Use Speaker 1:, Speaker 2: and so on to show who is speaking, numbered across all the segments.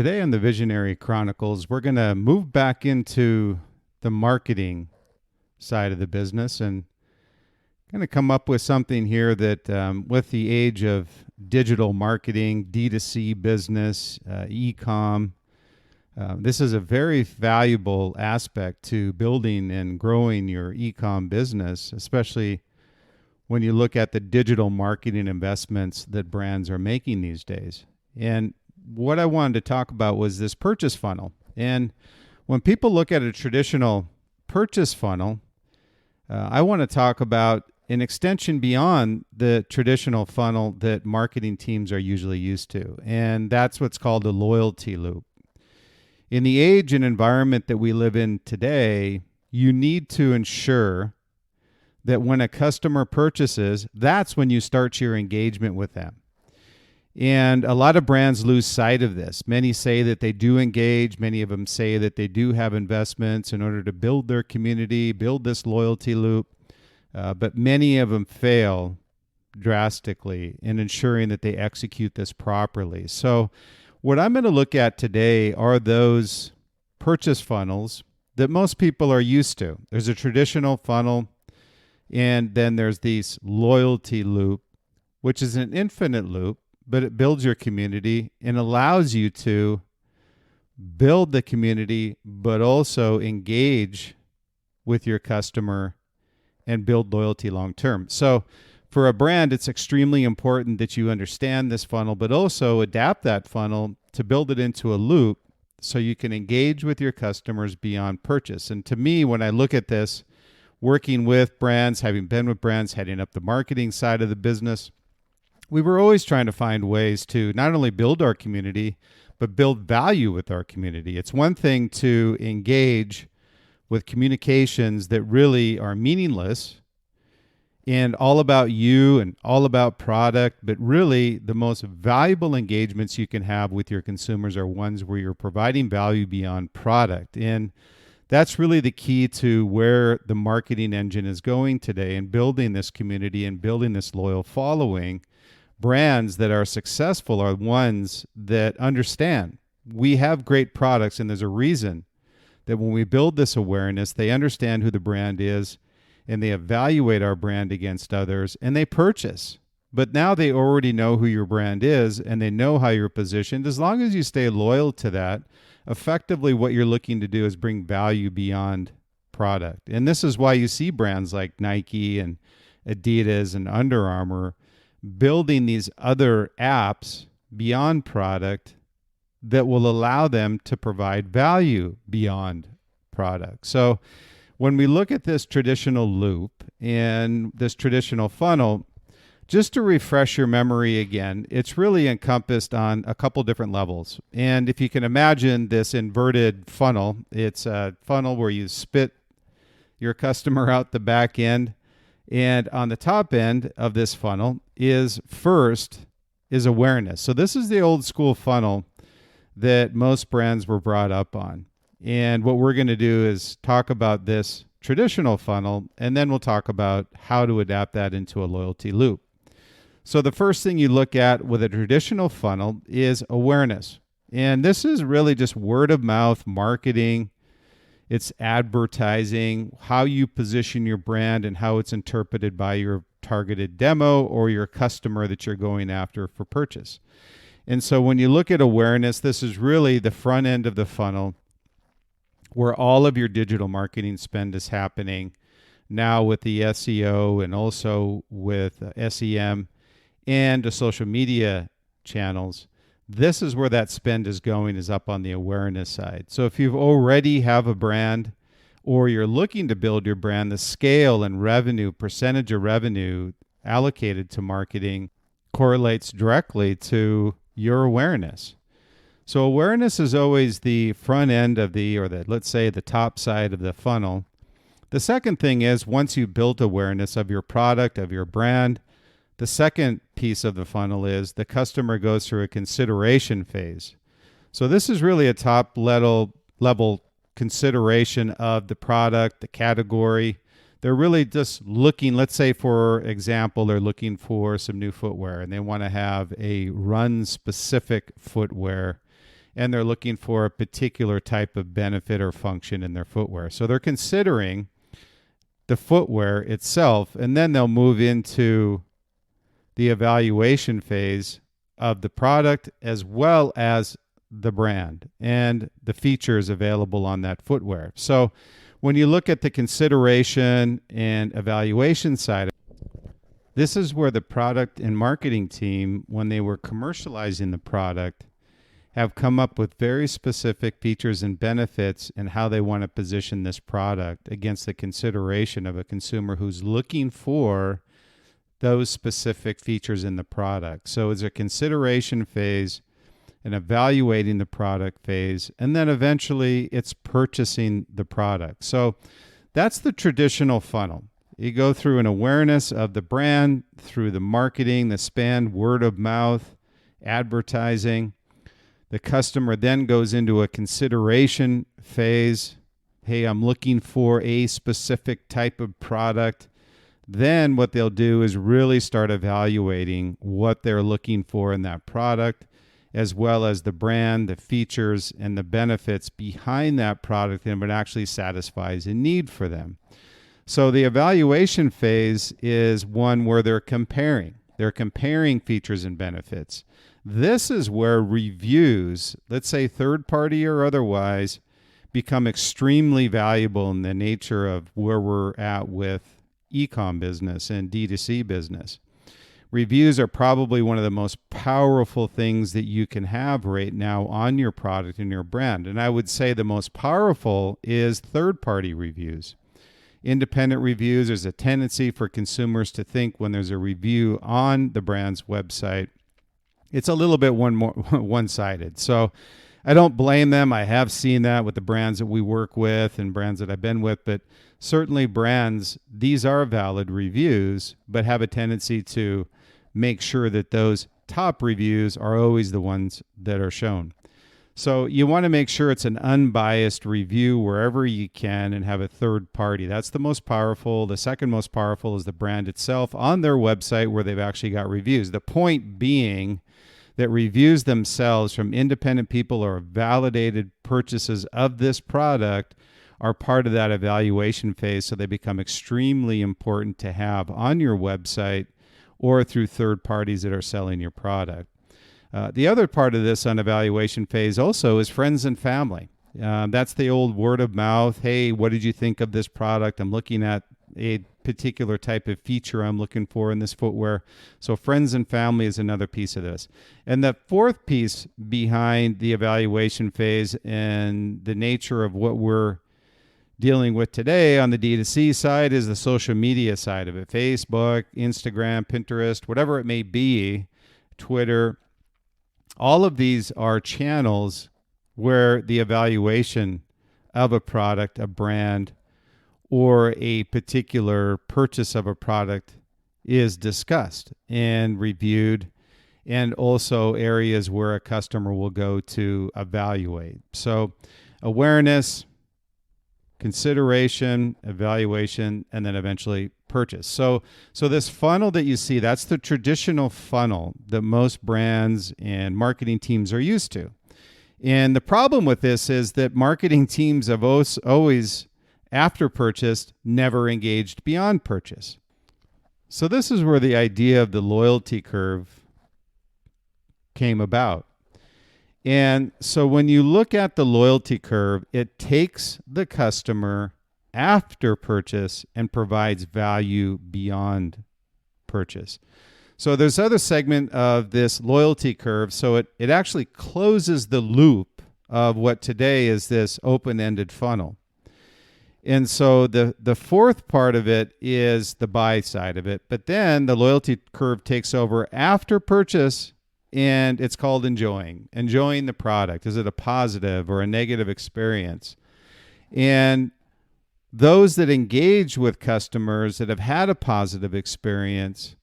Speaker 1: today on the Visionary Chronicles, we're going to move back into the marketing side of the business and going to come up with something here that with the age of digital marketing, D2C business, e-comm, this is a very valuable aspect to building and growing your e-comm business, especially when you look at the digital marketing investments that brands are making these days. And what I wanted to talk about was this purchase funnel. And when people look at a traditional purchase funnel, I want to talk about an extension beyond the traditional funnel that marketing teams are usually used to. And that's what's called a loyalty loop. In the age and environment that we live in today, you need to ensure that when a customer purchases, that's when you start your engagement with them. And a lot of brands lose sight of this. Many say that they do engage. Many of them say that they do have investments in order to build their community, build this loyalty loop. But many of them fail drastically in ensuring that they execute this properly. So what I'm going to look at today are those purchase funnels that most people are used to. There's a traditional funnel, and then there's this loyalty loop, which is an infinite loop, but it builds your community and allows you to build the community, but also engage with your customer and build loyalty long term. So for a brand, it's extremely important that you understand this funnel, but also adapt that funnel to build it into a loop so you can engage with your customers beyond purchase. And to me, when I look at this, working with brands, having been with brands, heading up the marketing side of the business, we were always trying to find ways to not only build our community, but build value with our community. It's one thing to engage with communications that really are meaningless and all about you and all about product, but really the most valuable engagements you can have with your consumers are ones where you're providing value beyond product. And that's really the key to where the marketing engine is going today, and building this community and building this loyal following. Brands that are successful are ones that understand we have great products, and there's a reason that when we build this awareness, they understand who the brand is, and they evaluate our brand against others, and they purchase. But now they already know who your brand is, and they know how you're positioned. As long as you stay loyal to that, effectively what you're looking to do is bring value beyond product. And this is why you see brands like Nike and Adidas and Under Armour building these other apps beyond product that will allow them to provide value beyond product. So when we look at this traditional loop and this traditional funnel, just to refresh your memory again, it's really encompassed on a couple different levels. And if you can imagine this inverted funnel, it's a funnel where you spit your customer out the back end. And on the top end of this funnel is awareness. So this is the old school funnel that most brands were brought up on. And what we're going to do is talk about this traditional funnel, and then we'll talk about how to adapt that into a loyalty loop. So the first thing you look at with a traditional funnel is awareness. And this is really just word of mouth marketing. It's advertising, how you position your brand and how it's interpreted by your targeted demo or your customer that you're going after for purchase. And so when you look at awareness, this is really the front end of the funnel where all of your digital marketing spend is happening now with the SEO and also with SEM and the social media channels. This is where that spend is going, is up on the awareness side. So if you already have a brand or you're looking to build your brand, the scale and revenue, percentage of revenue allocated to marketing correlates directly to your awareness. So awareness is always the front end of let's say the top side of the funnel. The second thing is, once you've built awareness of your product, of your brand, the second piece of the funnel is the customer goes through a consideration phase. So this is really a top level consideration of the product, the category. They're really just looking, let's say for example, they're looking for some new footwear and they want to have a run specific footwear. and they're looking for a particular type of benefit or function in their footwear. So they're considering the footwear itself, and then they'll move into the evaluation phase of the product as well as the brand and the features available on that footwear. So when you look at the consideration and evaluation side, this is where the product and marketing team, when they were commercializing the product, have come up with very specific features and benefits and how they want to position this product against the consideration of a consumer who's looking for those specific features in the product. So it's a consideration phase, an evaluating the product phase, and then eventually it's purchasing the product. So that's the traditional funnel. You go through an awareness of the brand, through the marketing, the span, word of mouth, advertising. The customer then goes into a consideration phase. Hey, I'm looking for a specific type of product. Then what they'll do is really start evaluating what they're looking for in that product, as well as the brand, the features, and the benefits behind that product and what actually satisfies a need for them. So the evaluation phase is one where they're comparing. They're comparing features and benefits. This is where reviews, let's say third party or otherwise, become extremely valuable in the nature of where we're at with e-comm business and D2C business. Reviews are probably one of the most powerful things that you can have right now on your product and your brand. And I would say the most powerful is third-party reviews. Independent reviews, there's a tendency for consumers to think when there's a review on the brand's website, it's a little bit one-sided. So I don't blame them. I have seen that with the brands that we work with and brands that I've been with, but certainly brands, these are valid reviews, but have a tendency to make sure that those top reviews are always the ones that are shown. So you want to make sure it's an unbiased review wherever you can and have a third party. That's the most powerful. The second most powerful is the brand itself on their website where they've actually got reviews. The point being that reviews themselves from independent people or validated purchases of this product are part of that evaluation phase, so they become extremely important to have on your website or through third parties that are selling your product. The other part of this on evaluation phase also is friends and family. That's the old word of mouth. Hey, what did you think of this product? I'm looking at a particular type of feature I'm looking for in this footwear. So friends and family is another piece of this. And the fourth piece behind the evaluation phase and the nature of what we're dealing with today on the D2C side is the social media side of it. Facebook, Instagram, Pinterest, whatever it may be, Twitter. All of these are channels where the evaluation of a product, a brand, or a particular purchase of a product is discussed and reviewed, and also areas where a customer will go to evaluate. So awareness, consideration, evaluation, and then eventually purchase. So this funnel that you see, that's the traditional funnel that most brands and marketing teams are used to. And the problem with this is that marketing teams have always, after purchase, never engaged beyond purchase. So this is where the idea of the loyalty curve came about. And so when you look at the loyalty curve, it takes the customer after purchase and provides value beyond purchase. So there's other segment of this loyalty curve. So it actually closes the loop of what today is this open-ended funnel. And so the fourth part of it is the buy side of it. But then the loyalty curve takes over after purchase, and it's called enjoying the product. Is it a positive or a negative experience? And those that engage with customers that have had a positive experience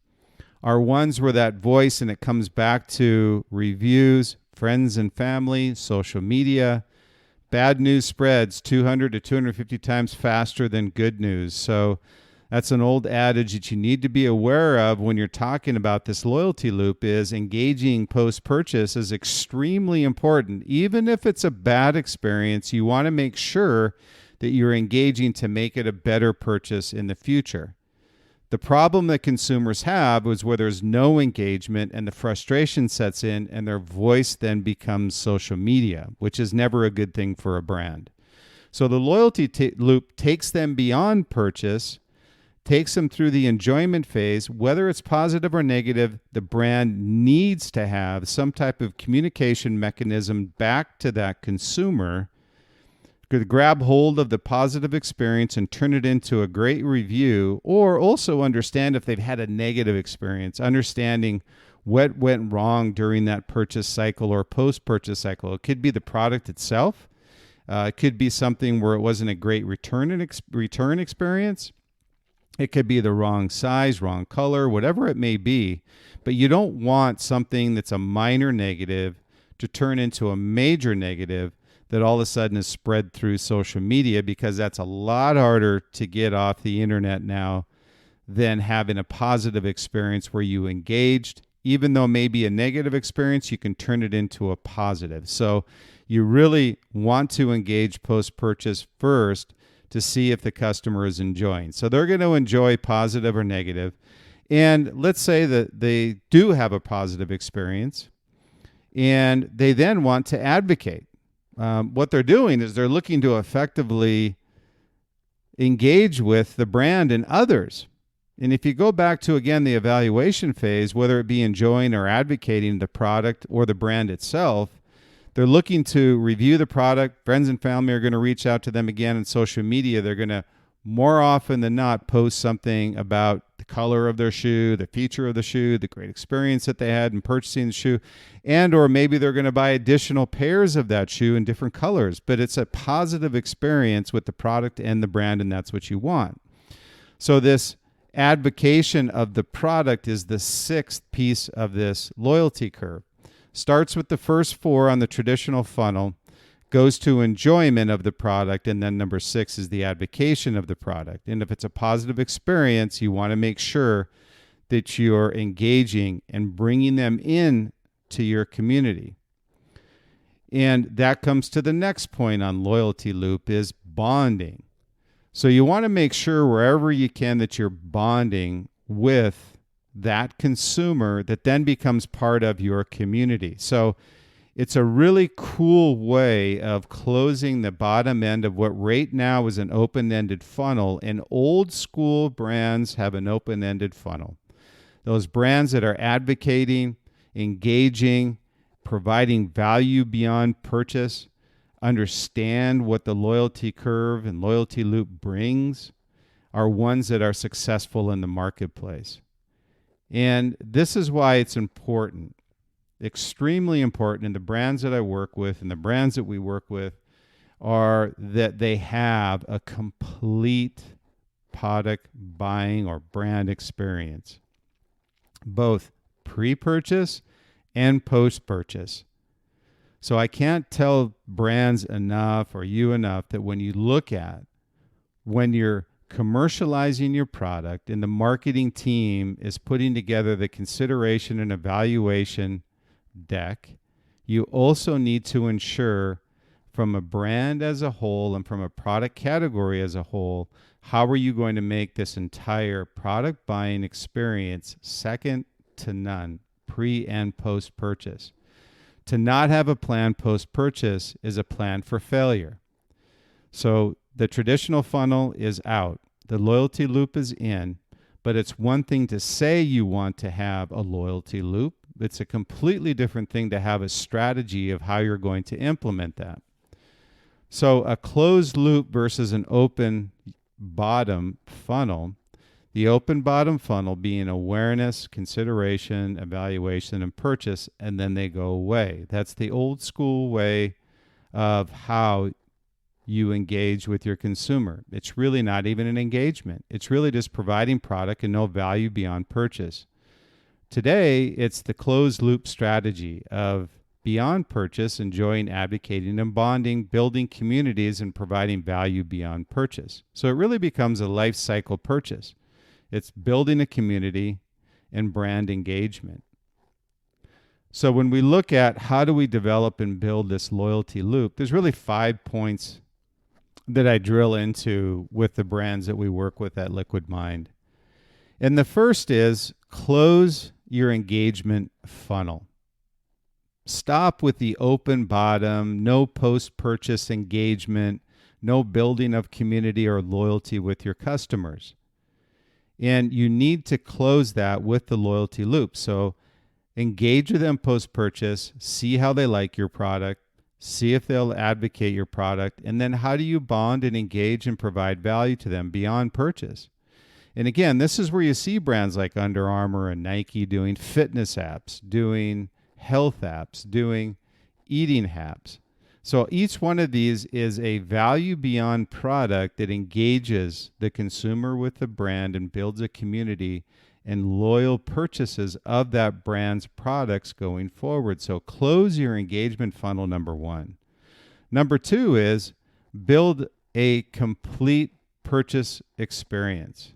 Speaker 1: are ones where that voice, and it comes back to reviews, friends and family, social media. Bad news spreads 200 to 250 times faster than good news. So That's an old adage that you need to be aware of when you're talking about this loyalty loop. Is engaging post-purchase is extremely important. Even if it's a bad experience, you want to make sure that you're engaging to make it a better purchase in the future. The problem that consumers have is where there's no engagement and the frustration sets in and their voice then becomes social media, which is never a good thing for a brand. So the loyalty loop takes them beyond purchase, takes them through the enjoyment phase. Whether it's positive or negative, the brand needs to have some type of communication mechanism back to that consumer to grab hold of the positive experience and turn it into a great review, or also understand if they've had a negative experience, understanding what went wrong during that purchase cycle or post-purchase cycle. It could be the product itself. It could be something where it wasn't a great return experience. It could be the wrong size, wrong color, whatever it may be. But you don't want something that's a minor negative to turn into a major negative that all of a sudden is spread through social media, because that's a lot harder to get off the internet now than having a positive experience where you engaged. Even though maybe a negative experience, you can turn it into a positive. So you really want to engage post-purchase first to see if the customer is enjoying. So they're going to enjoy positive or negative. And let's say that they do have a positive experience and they then want to advocate. What they're doing is they're looking to effectively engage with the brand and others. And if you go back to, again, the evaluation phase, whether it be enjoying or advocating the product or the brand itself, they're looking to review the product. Friends and family are going to reach out to them again on social media. They're going to, more often than not, post something about the color of their shoe, the feature of the shoe, the great experience that they had in purchasing the shoe, and or maybe they're going to buy additional pairs of that shoe in different colors. But it's a positive experience with the product and the brand, and that's what you want. So this advocation of the product is the sixth piece of this loyalty curve. Starts with the first four on the traditional funnel, goes to enjoyment of the product, and then number 6 is the advocation of the product. And if it's a positive experience, you want to make sure that you're engaging and bringing them in to your community. And that comes to the next point on loyalty loop, is bonding. So you want to make sure wherever you can that you're bonding with that consumer that then becomes part of your community. So it's a really cool way of closing the bottom end of what right now is an open-ended funnel. And old school brands have an open-ended funnel. Those brands that are advocating, engaging, providing value beyond purchase, understand what the loyalty curve and loyalty loop brings, are ones that are successful in the marketplace. And this is why it's important. Extremely important, and the brands that I work with and the brands that we work with are that they have a complete product buying or brand experience, both pre-purchase and post-purchase. So I can't tell brands enough or you enough that when you look at when you're commercializing your product and the marketing team is putting together the consideration and evaluation deck, you also need to ensure from a brand as a whole and from a product category as a whole, how are you going to make this entire product buying experience second to none, pre and post purchase? To not have a plan post purchase is a plan for failure. So the traditional funnel is out, the loyalty loop is in, but it's one thing to say you want to have a loyalty loop. It's a completely different thing to have a strategy of how you're going to implement that. So a closed loop versus an open bottom funnel, the open bottom funnel being awareness, consideration, evaluation, and purchase, and then they go away. That's the old school way of how you engage with your consumer. It's really not even an engagement. It's really just providing product and no value beyond purchase. Today, it's the closed loop strategy of beyond purchase, enjoying, advocating, and bonding, building communities, and providing value beyond purchase. So it really becomes a life cycle purchase. It's building a community and brand engagement. So when we look at how do we develop and build this loyalty loop, there's really 5 points that I drill into with the brands that we work with at Liquid Mind. And the first is close your engagement funnel. Stop with the open bottom, no post-purchase engagement, no building of community or loyalty with your customers. And you need to close that with the loyalty loop. So engage with them post-purchase, see how they like your product, see if they'll advocate your product, and then how do you bond and engage and provide value to them beyond purchase? And again, this is where you see brands like Under Armour and Nike doing fitness apps, doing health apps, doing eating apps. So each one of these is a value beyond product that engages the consumer with the brand and builds a community and loyal purchases of that brand's products going forward. So close your engagement funnel, number one. Number two is build a complete purchase experience.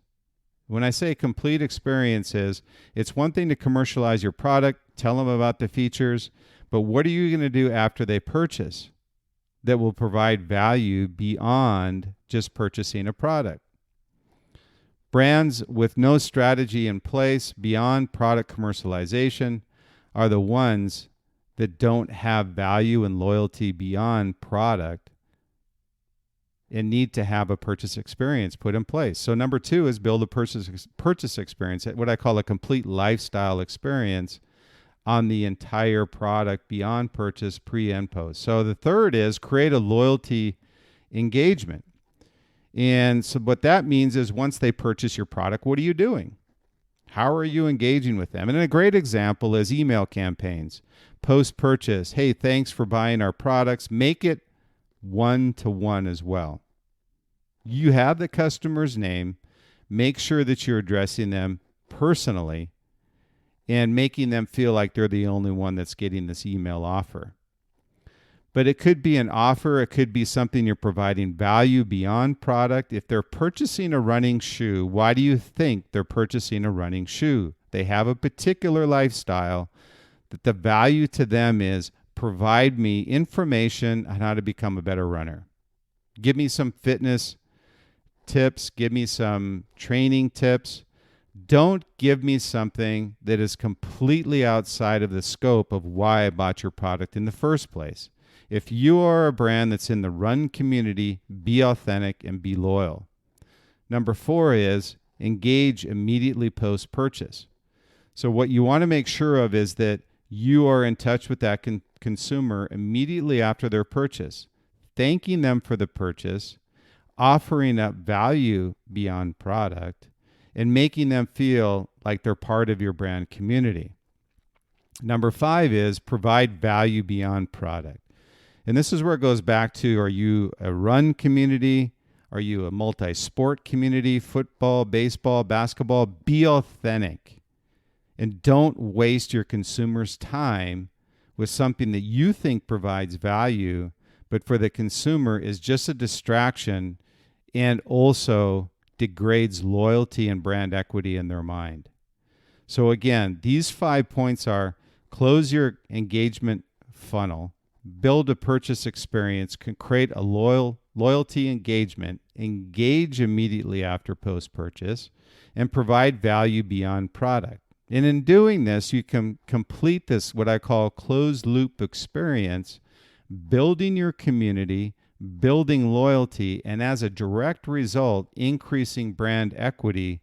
Speaker 1: When I say complete experiences, it's one thing to commercialize your product, tell them about the features, but what are you going to do after they purchase that will provide value beyond just purchasing a product? Brands with no strategy in place beyond product commercialization are the ones that don't have value and loyalty beyond product and need to have a purchase experience put in place. So number two is build a purchase experience, what I call a complete lifestyle experience on the entire product beyond purchase, pre and post. So the third is create a loyalty engagement. And so what that means is once they purchase your product, what are you doing? How are you engaging with them? And a great example is email campaigns. Post-purchase, hey, thanks for buying our products. Make it one-to-one as well. You have the customer's name. Make sure that you're addressing them personally and making them feel like they're the only one that's getting this email offer. But it could be an offer. It could be something you're providing value beyond product. If they're purchasing a running shoe, why do you think they're purchasing a running shoe? They have a particular lifestyle that the value to them is provide me information on how to become a better runner. Give me some fitness tips. Give me some training tips. Don't give me something that is completely outside of the scope of why I bought your product in the first place. If you are a brand that's in the run community, be authentic and be loyal. Number four is engage immediately post-purchase. So what you want to make sure of is that you are in touch with that consumer immediately after their purchase, thanking them for the purchase, offering up value beyond product, and making them feel like they're part of your brand community. Number five is provide value beyond product. And this is where it goes back to, are you a run community? Are you a multi-sport community? Football, baseball, basketball? Be authentic. And don't waste your consumers' time with something that you think provides value, but for the consumer is just a distraction and also degrades loyalty and brand equity in their mind. So again, these 5 points are close your engagement funnel, build a purchase experience, create a loyalty engagement, engage immediately after post-purchase, and provide value beyond product. And in doing this, you can complete this, what I call closed loop experience, building your community, building loyalty, and as a direct result, increasing brand equity,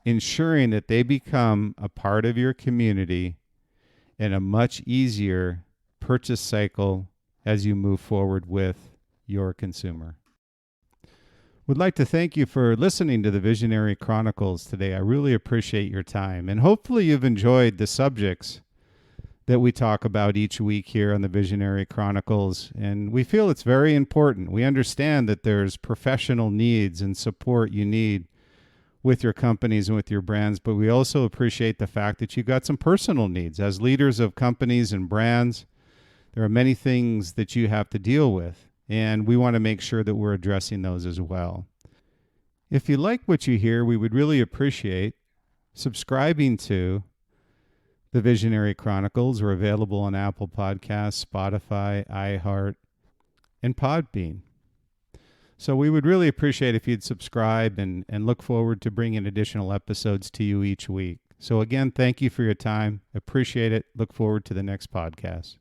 Speaker 1: ensuring that they become a part of your community and a much easier purchase cycle as you move forward with your consumer. Would like to thank you for listening to the Visionary Chronicles today. I really appreciate your time, and hopefully you've enjoyed the subjects that we talk about each week here on the Visionary Chronicles, and we feel it's very important. We understand that there's professional needs and support you need with your companies and with your brands, but we also appreciate the fact that you've got some personal needs. As leaders of companies and brands, there are many things that you have to deal with, and we want to make sure that we're addressing those as well. If you like what you hear, we would really appreciate subscribing to the Visionary Chronicles. We're available on Apple Podcasts, Spotify, iHeart, and Podbean. So we would really appreciate if you'd subscribe and look forward to bringing additional episodes to you each week. So again, thank you for your time. Appreciate it. Look forward to the next podcast.